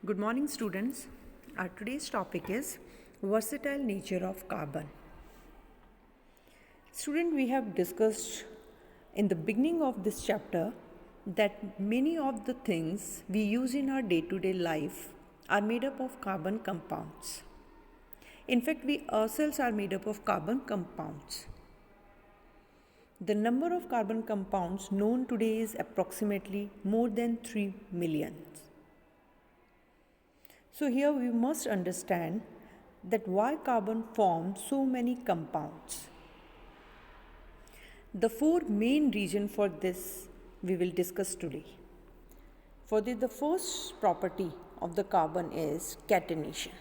Good morning, students. Our today's topic is versatile nature of carbon. Student, we have discussed in the beginning of this chapter that many of the things we use in our day-to-day life are made up of carbon compounds. In fact, we ourselves are made up of carbon compounds. The number of carbon compounds known today is approximately more than 3 million. So here we must understand that why carbon forms so many compounds. The four main reasons for this we will discuss today. For this, the first property of the carbon is catenation.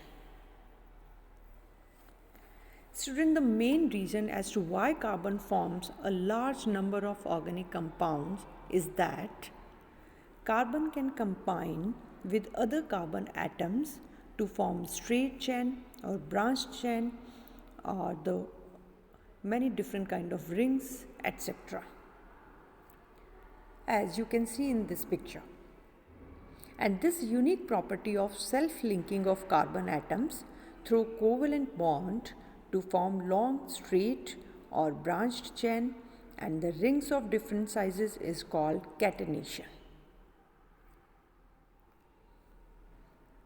Student, the main reason as to why carbon forms a large number of organic compounds is that carbon can combine with other carbon atoms to form straight chain or branched chain or the many different kind of rings, etc. As you can see in this picture. And this unique property of self-linking of carbon atoms through covalent bond to form long straight or branched chain and the rings of different sizes is called catenation.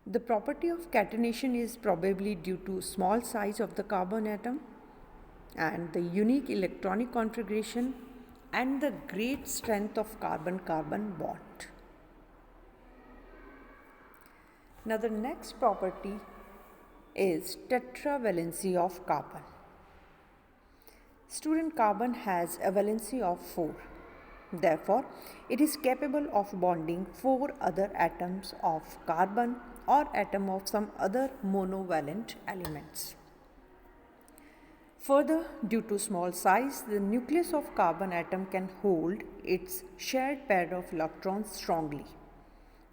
The property of catenation is probably due to small size of the carbon atom and the unique electronic configuration and the great strength of carbon-carbon bond. Now the next property is tetravalency of carbon. Student, carbon has a valency of 4. Therefore, it is capable of bonding 4 other atoms of carbon or atom of some other monovalent elements. Further, due to small size, the nucleus of carbon atom can hold its shared pair of electrons strongly.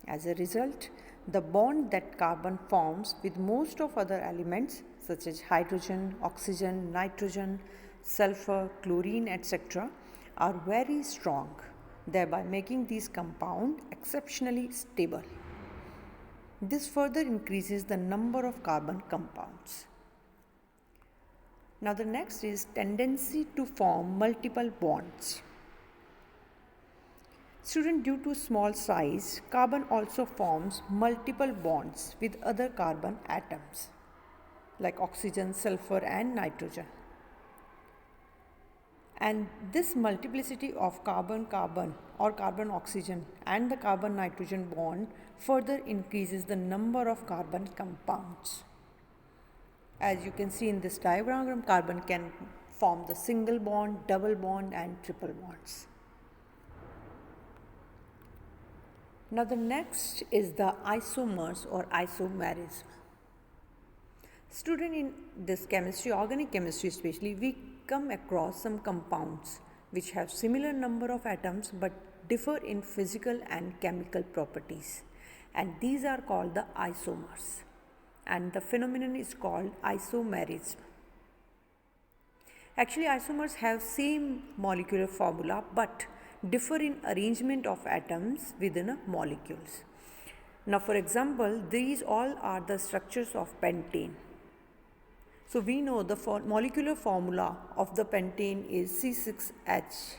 As a result, the bond that carbon forms with most of other elements such as hydrogen, oxygen, nitrogen, sulfur, chlorine, etc. are very strong, thereby making these compounds exceptionally stable. This further increases the number of carbon compounds. Now the next is tendency to form multiple bonds. Student, due to small size, carbon also forms multiple bonds with other carbon atoms like oxygen, sulfur and nitrogen. And this multiplicity of carbon-carbon or carbon-oxygen and the carbon-nitrogen bond further increases the number of carbon compounds. As you can see in this diagram, carbon can form the single bond, double bond and triple bonds. Now the next is the isomers or isomerism. Student, in this chemistry, organic chemistry especially, we come across some compounds which have similar number of atoms but differ in physical and chemical properties, and these are called the isomers, and the phenomenon is called isomerism. Actually, isomers have same molecular formula but differ in arrangement of atoms within a molecules. Now for example, these all are the structures of pentane. So we know the molecular formula of the pentane is C6H.